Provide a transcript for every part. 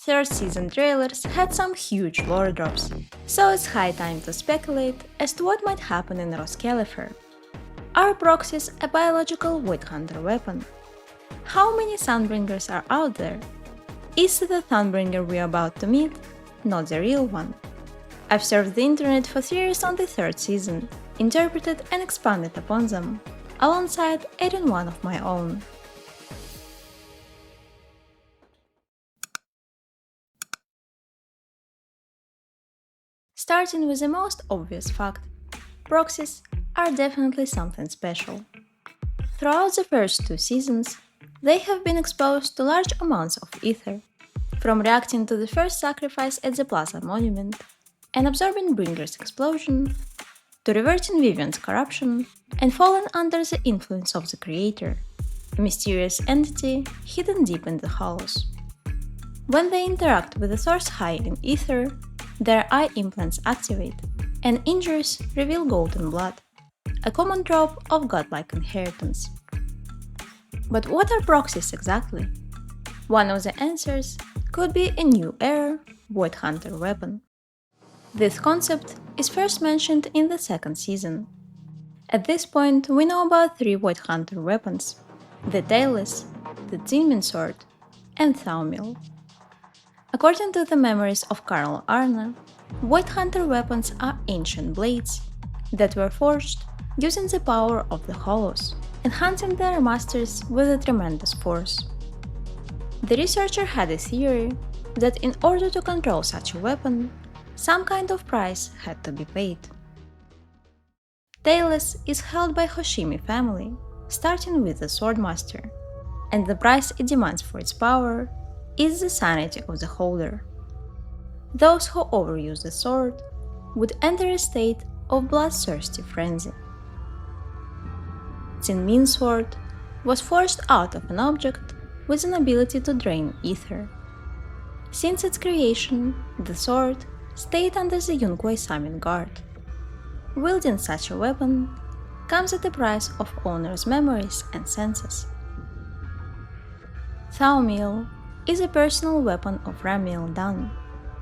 third season trailers had some huge lore drops, so it's high time to speculate as to what might happen in Roscaelifer. Are Proxies a biological Void Hunter weapon? How many Sunbringers are out there? Is the Sunbringer we're about to meet not the real one? I've surfed the internet for theories on the third season, interpreted and expanded upon them, alongside adding one of my own. Starting with the most obvious fact, proxies are definitely something special. Throughout the first two seasons, they have been exposed to large amounts of ether, from reacting to the first sacrifice at the Plaza Monument and absorbing Bringer's explosion, to reverting Vivian's corruption and falling under the influence of the Creator, a mysterious entity hidden deep in the hollows. When they interact with the source high in ether, their eye implants activate, and injuries reveal golden blood, a common trope of godlike inheritance. But what are proxies exactly? One of the answers could be a new era Void Hunter weapon. This concept is first mentioned in the second season. At this point, we know about three Void Hunter weapons: the Tailless, the Zinmin Sword, and Thaumiel. According to the memories of Karl Arne, Void Hunter weapons are ancient blades that were forged using the power of the Hollows, enhancing their masters with a tremendous force. The researcher had a theory that in order to control such a weapon, some kind of price had to be paid. Tailless is held by Hoshimi family, starting with the Swordmaster, and the price it demands for its power is the sanity of the holder. Those who overuse the sword would enter a state of bloodthirsty frenzy. Zinmin Sword was forged out of an object with an ability to drain ether. Since its creation, the sword stayed under the Yunguai Samin guard. Wielding such a weapon comes at the price of owner's memories and senses. Thaumiel is a personal weapon of Ramiel Dan,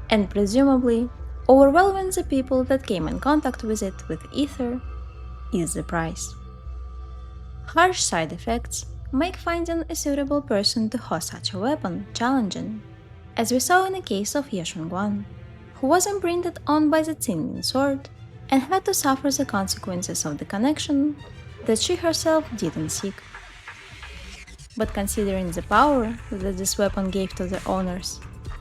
and presumably overwhelming the people that came in contact with it with ether is the price. Harsh side effects make finding a suitable person to host such a weapon challenging, as we saw in the case of Yeshun-Guan, who was imprinted on by the Zinmin Sword and had to suffer the consequences of the connection that she herself didn't seek. But considering the power that this weapon gave to their owners,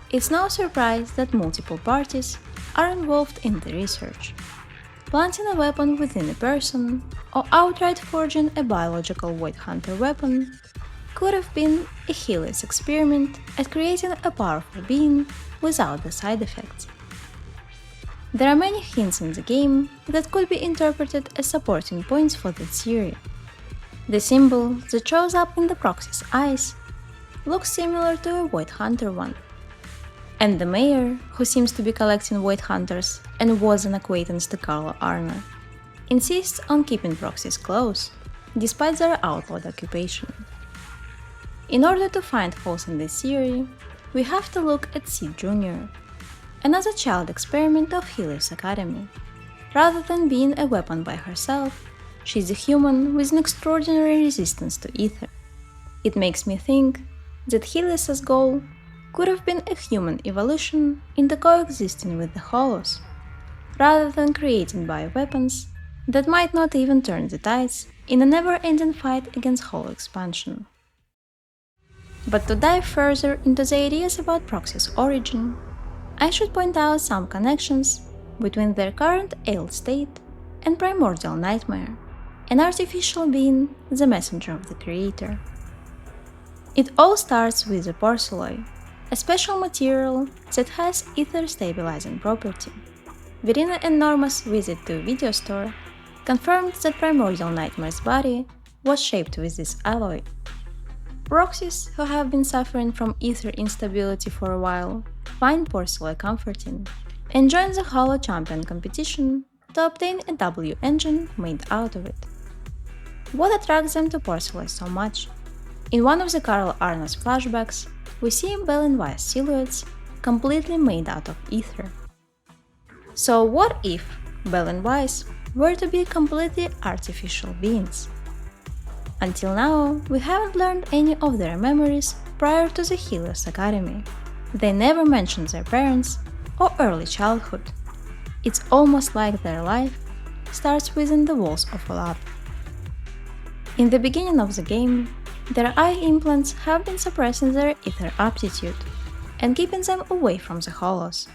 it's no surprise that multiple parties are involved in the research. Planting a weapon within a person, or outright forging a biological Void Hunter weapon, could have been a healers' experiment at creating a powerful being without the side effects. There are many hints in the game that could be interpreted as supporting points for this theory. The symbol that shows up in the proxy's eyes looks similar to a Void Hunter one. And the mayor, who seems to be collecting Void Hunters and was an acquaintance to Karl Arne, insists on keeping proxies close, despite their outlawed occupation. In order to find holes in this theory, we have to look at Sid Jr., another child experiment of Healer's Academy. Rather than being a weapon by herself, she's a human with an extraordinary resistance to ether. It makes me think that Healer's goal could have been a human evolution into coexisting with the Hollows, rather than creating bioweapons that might not even turn the tides in a never-ending fight against Hollow expansion. But to dive further into the ideas about Proxy's origin, I should point out some connections between their current ailed state and Primordial Nightmare, an artificial being, the messenger of the Creator. It all starts with the porcelloi, a special material that has ether-stabilizing property. Within an enormous visit to a video store, confirmed that Primordial Nightmare's body was shaped with this alloy. Proxies, who have been suffering from ether instability for a while, find porcelloi comforting, and join the Hollow Champion competition to obtain a W engine made out of it. What attracts them to porcelloi so much? In one of the Karl Arne's flashbacks, we see Bell and Weiss silhouettes completely made out of ether. So what if Belle and Weiss were to be completely artificial beings? Until now, we haven't learned any of their memories prior to the Helios Academy. They never mentioned their parents or early childhood. It's almost like their life starts within the walls of a lab. In the beginning of the game, their eye implants have been suppressing their ether aptitude and keeping them away from the Hollows.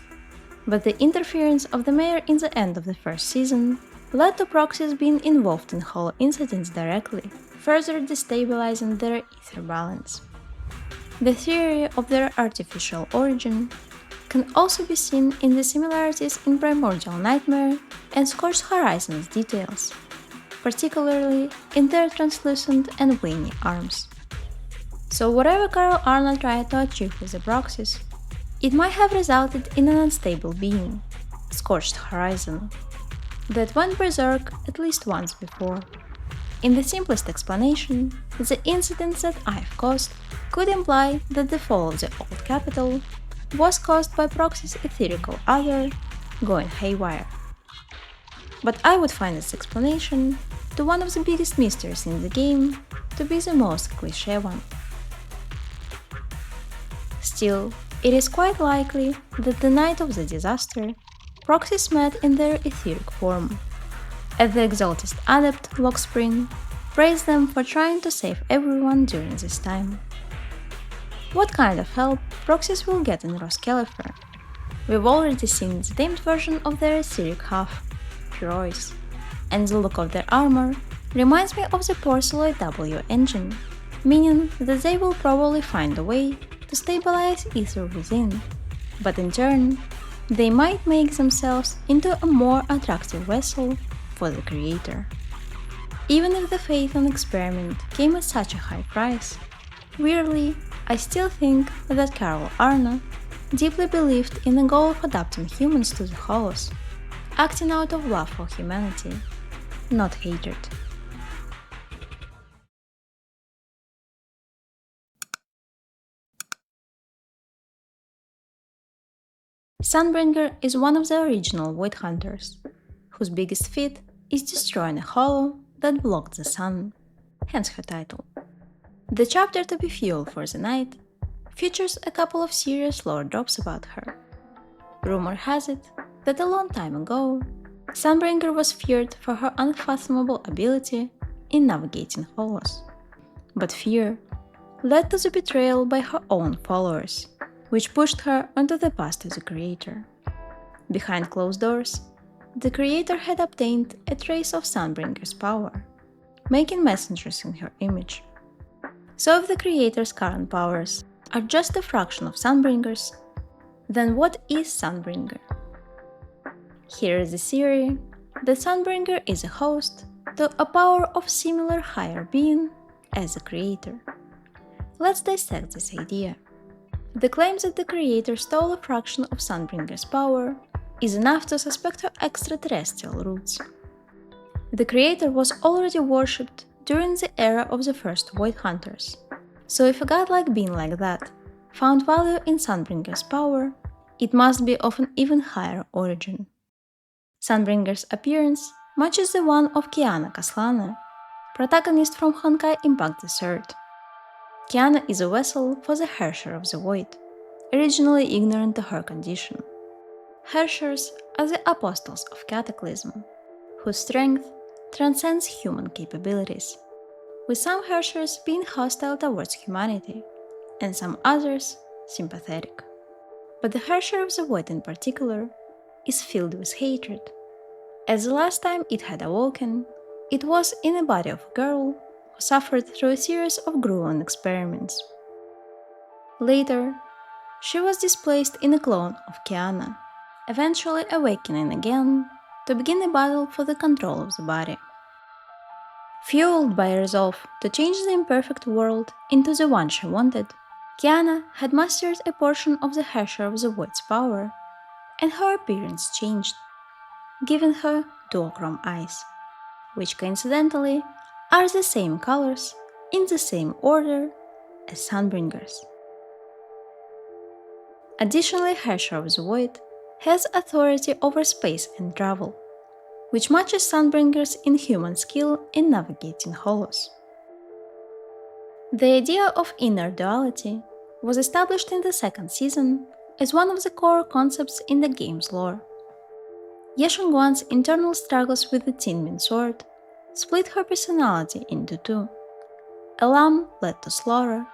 But the interference of the mayor in the end of the first season led to Proxies being involved in Hollow incidents directly, further destabilizing their ether balance. The theory of their artificial origin can also be seen in the similarities in Primordial Nightmare and Scorched Horizons details, particularly in their translucent and veiny arms. So whatever Carol Arna tried to achieve with the Proxies, it might have resulted in an unstable being, Scorched Horizon, that went berserk at least once before. In the simplest explanation, the incidents that I've caused could imply that the fall of the old capital was caused by Proxy's etherical other going haywire. But I would find this explanation to one of the biggest mysteries in the game to be the most cliché one. Still, it is quite likely that the night of the disaster, Proxies met in their etheric form. As the Exalted Adept, Lockspring, praised them for trying to save everyone during this time. What kind of help Proxies will get in Roscaelifer? We've already seen the tamed version of their etheric half, Heroes, and the look of their armor reminds me of the Porceloid W engine, meaning that they will probably find a way to stabilize ether within, but in turn, they might make themselves into a more attractive vessel for the creator. Even if the Phaethon experiment came at such a high price, weirdly, I still think that Carol Arna deeply believed in the goal of adapting humans to the Hollows, acting out of love for humanity, not hatred. Sunbringer is one of the original Void Hunters, whose biggest feat is destroying a hollow that blocked the sun, hence her title. The chapter to be fuel for the night features a couple of serious lore drops about her. Rumor has it that a long time ago, Sunbringer was feared for her unfathomable ability in navigating hollows. But fear led to the betrayal by her own followers, which pushed her onto the path to the creator. Behind closed doors, the creator had obtained a trace of Sunbringer's power, making messengers in her image. So if the creator's current powers are just a fraction of Sunbringer's, then what is Sunbringer? Here is the theory that Sunbringer is a host to a power of similar higher being as the creator. Let's dissect this idea. The claims that the creator stole a fraction of Sunbringer's power is enough to suspect her extraterrestrial roots. The creator was already worshipped during the era of the first Void Hunters, so if a godlike being like that found value in Sunbringer's power, it must be of an even higher origin. Sunbringer's appearance matches the one of Kiana Kaslana, protagonist from Honkai Impact the Third. Kiana is a vessel for the Herrscher of the Void, originally ignorant to her condition. Herrschers are the apostles of Cataclysm, whose strength transcends human capabilities, with some Herrschers being hostile towards humanity, and some others sympathetic. But the Herrscher of the Void in particular is filled with hatred, as the last time it had awoken, it was in the body of a girl who suffered through a series of grueling experiments. Later, she was displaced in a clone of Kiana, eventually awakening again to begin a battle for the control of the body. Fueled by a resolve to change the imperfect world into the one she wanted, Kiana had mastered a portion of the Herrscher of the Void's power, and her appearance changed, giving her duochrome eyes, which coincidentally are the same colors in the same order as Sunbringer's. Additionally, Hersher of the Void has authority over space and travel, which matches Sunbringer's inhuman skill in navigating hollows. The idea of inner duality was established in the second season as one of the core concepts in the game's lore. Yeshengwan's internal struggles with the Tinmin sword split her personality into two: a lamb led to slaughter,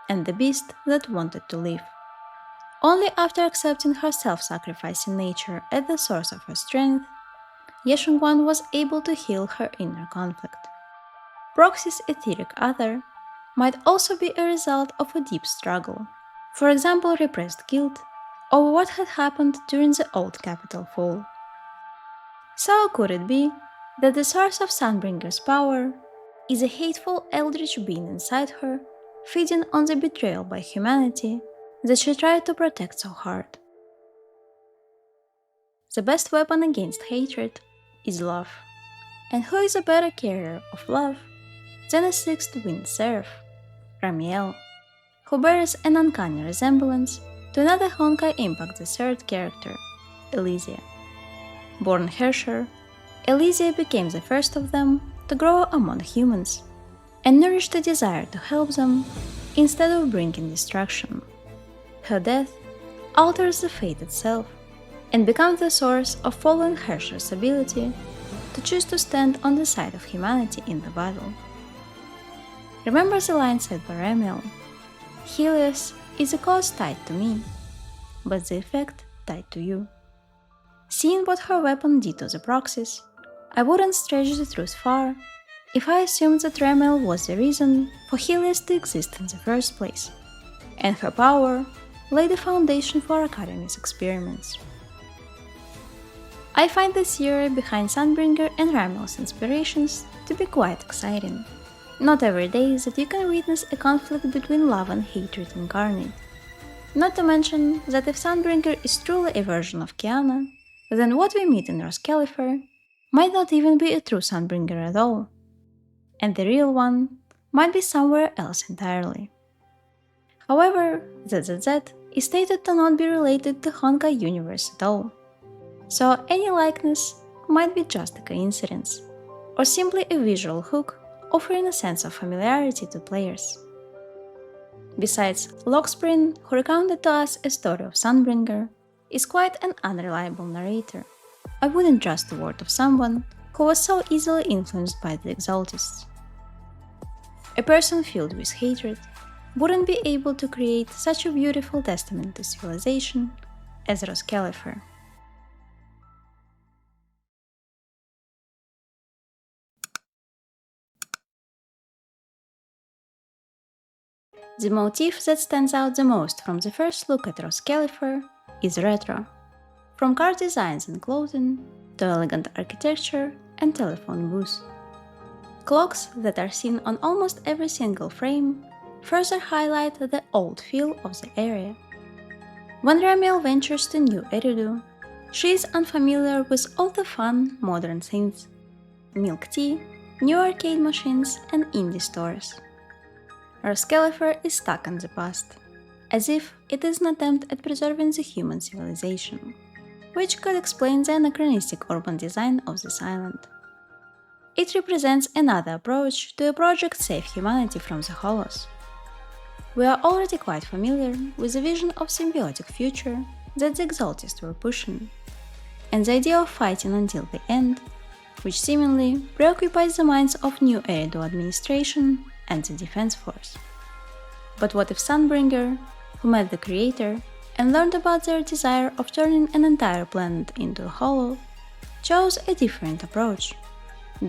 and the beast that wanted to live. Only after accepting her self-sacrificing nature as the source of her strength, Yeshengwan was able to heal her inner conflict. Proxies' etheric other might also be a result of a deep struggle, for example repressed guilt, over what had happened during the old capital fall. So could it be that the source of Sunbringer's power is a hateful eldritch being inside her, feeding on the betrayal by humanity that she tried to protect so hard? The best weapon against hatred is love. And who is a better carrier of love than a sixth winged seraph, Ramiel, who bears an uncanny resemblance to another Honkai Impact the Third character, Elysia. Born Hersher, Elysia became the first of them to grow among humans, and nourished a desire to help them instead of bringing destruction. Her death alters the fate itself, and becomes the source of fallen Hersher's ability to choose to stand on the side of humanity in the battle. Remember the line said by Ramiel: "Helios is a cause tied to me, but the effect tied to you." Seeing what her weapon did to the Proxies, I wouldn't stretch the truth far if I assumed that Ramiel was the reason for Helios to exist in the first place, and her power laid the foundation for Academy's experiments. I find the theory behind Sunbringer and Ramiel's inspirations to be quite exciting. Not every day that you can witness a conflict between love and hatred incarnate. Not to mention that if Sunbringer is truly a version of Kiana, then what we meet in Roscaelifer might not even be a true Sunbringer at all, and the real one might be somewhere else entirely. However, ZZZ is stated to not be related to Honkai universe at all, so any likeness might be just a coincidence, or simply a visual hook offering a sense of familiarity to players. Besides, Lockspring, who recounted to us a story of Sunbringer, is quite an unreliable narrator. I wouldn't trust the word of someone who was so easily influenced by the Exaltists. A person filled with hatred wouldn't be able to create such a beautiful testament to civilization as Roscaelifer. The motif that stands out the most from the first look at Roscaelifer is retro. From car designs and clothing, to elegant architecture and telephone booths. Clocks that are seen on almost every single frame further highlight the old feel of the area. When Ramiel ventures to New Eridu, she is unfamiliar with all the fun, modern things: milk tea, new arcade machines, and indie stores. Roscaelifer is stuck in the past, as if it is an attempt at preserving the human civilization, which could explain the anachronistic urban design of this island. It represents another approach to a project Save Humanity from the Hollows. We are already quite familiar with the vision of symbiotic future that the Exaltists were pushing, and the idea of fighting until the end, which seemingly preoccupies the minds of New Eridu administration and the Defense Force. But what if Sunbringer, who met the creator and learned about their desire of turning an entire planet into a hollow, chose a different approach,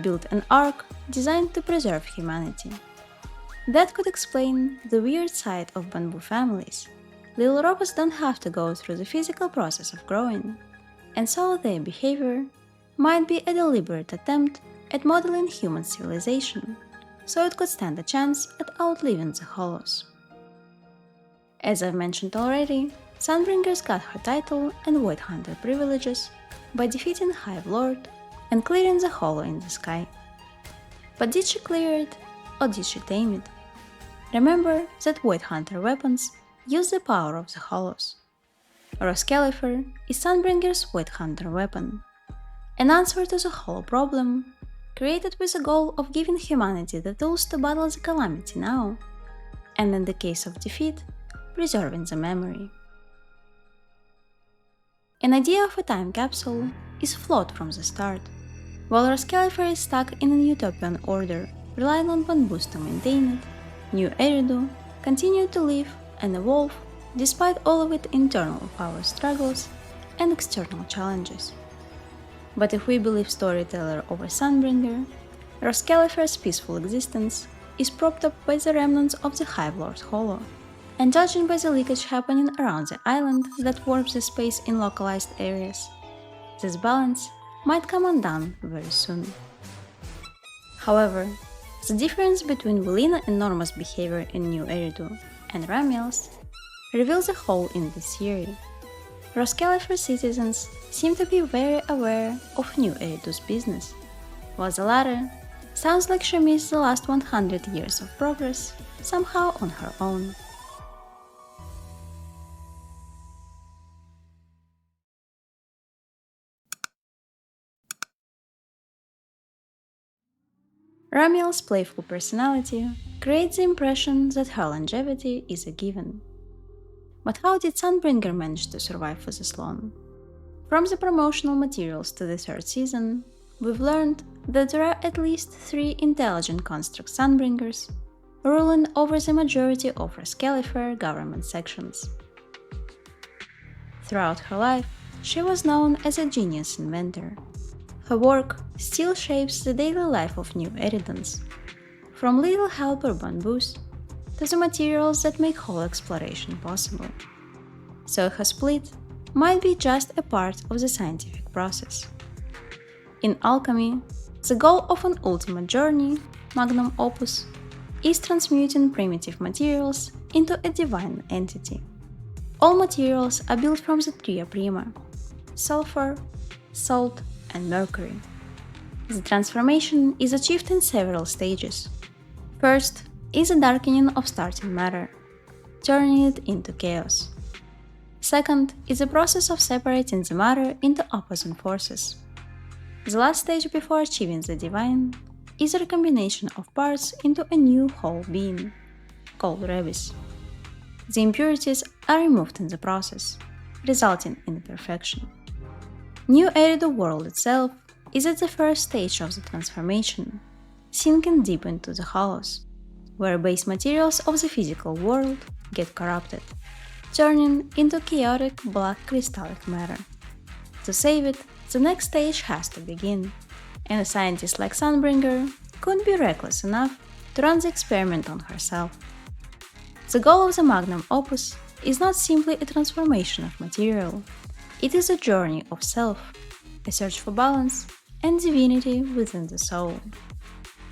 built an ark designed to preserve humanity? That could explain the weird side of bamboo families. Little robots don't have to go through the physical process of growing, and so their behavior might be a deliberate attempt at modeling human civilization, so it could stand a chance at outliving the Hollows. As I've mentioned already, Sunbringer's got her title and Void Hunter privileges by defeating Hive Lord and clearing the Hollow in the sky. But did she clear it, or did she tame it? Remember that Void Hunter weapons use the power of the Hollows. Roscaelifer is Sunbringer's Witch Hunter weapon, an answer to the whole problem, created with the goal of giving humanity the tools to battle the calamity now, and in the case of defeat, preserving the memory. An idea of a time capsule is flawed from the start. While Roscaelifer is stuck in an utopian order, relying on bamboos to maintain it, New Eridu continued to live and evolve despite all of its internal power struggles and external challenges. But if we believe storyteller over Sunbringer, Roscaelifer's peaceful existence is propped up by the remnants of the Hive Lord's Hollow, and judging by the leakage happening around the island that warps the space in localized areas, this balance might come undone very soon. However, the difference between Velina and Norma's behavior in New Eridu and Ramiel's reveals a hole in this theory. Roscaelifer citizens seem to be very aware of New Eridu's business, while the latter sounds like she missed the last 100 years of progress somehow on her own. Ramiel's playful personality creates the impression that her longevity is a given. But how did Sunbringer manage to survive for this long? From the promotional materials to the third season, we've learned that there are at least 3 intelligent construct Sunbringers ruling over the majority of Roscaelifer government sections. Throughout her life, she was known as a genius inventor. Her work still shapes the daily life of New Eridans, from little helper bamboos to the materials that make whole exploration possible. So her split might be just a part of the scientific process. In alchemy, the goal of an ultimate journey, magnum opus, is transmuting primitive materials into a divine entity. All materials are built from the tria prima: sulfur, salt, and mercury. The transformation is achieved in several stages. First is a darkening of starting matter, turning it into chaos. Second is the process of separating the matter into opposing forces. The last stage before achieving the divine is a recombination of parts into a new whole being, called rebis. The impurities are removed in the process, resulting in perfection. New Eridu world itself is at the first stage of the transformation, sinking deep into the hollows, where base materials of the physical world get corrupted, turning into chaotic black crystallic matter. To save it, the next stage has to begin, and a scientist like Sunbringer couldn't be reckless enough to run the experiment on herself. The goal of the magnum opus is not simply a transformation of material. It is a journey of self, a search for balance and divinity within the soul.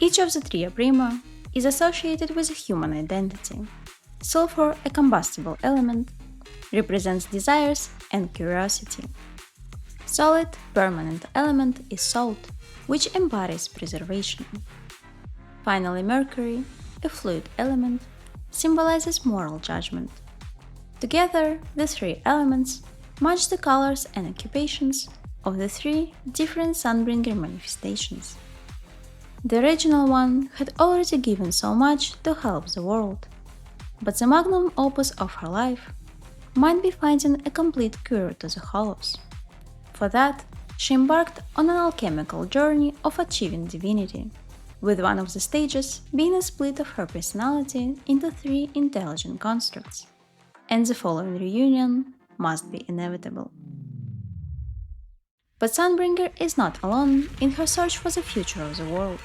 Each of the tria prima is associated with a human identity. Sulfur, a combustible element, represents desires and curiosity. Solid, permanent element is salt, which embodies preservation. Finally, mercury, a fluid element, symbolizes moral judgment. Together, the 3 elements match the colors and occupations of the 3 different Sunbringer manifestations. The original one had already given so much to help the world, but the magnum opus of her life might be finding a complete cure to the hollows. For that, she embarked on an alchemical journey of achieving divinity, with one of the stages being a split of her personality into 3 intelligent constructs, and the following reunion must be inevitable. But Sunbringer is not alone in her search for the future of the world.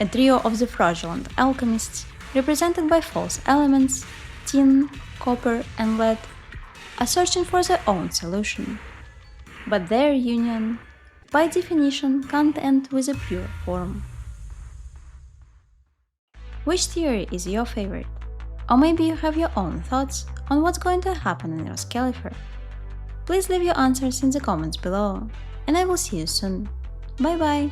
A trio of the fraudulent alchemists, represented by false elements, tin, copper, and lead, are searching for their own solution. But their union, by definition, can't end with a pure form. Which theory is your favorite? Or maybe you have your own thoughts on what's going to happen in Roscaelifer? Please leave your answers in the comments below, and I will see you soon. Bye bye!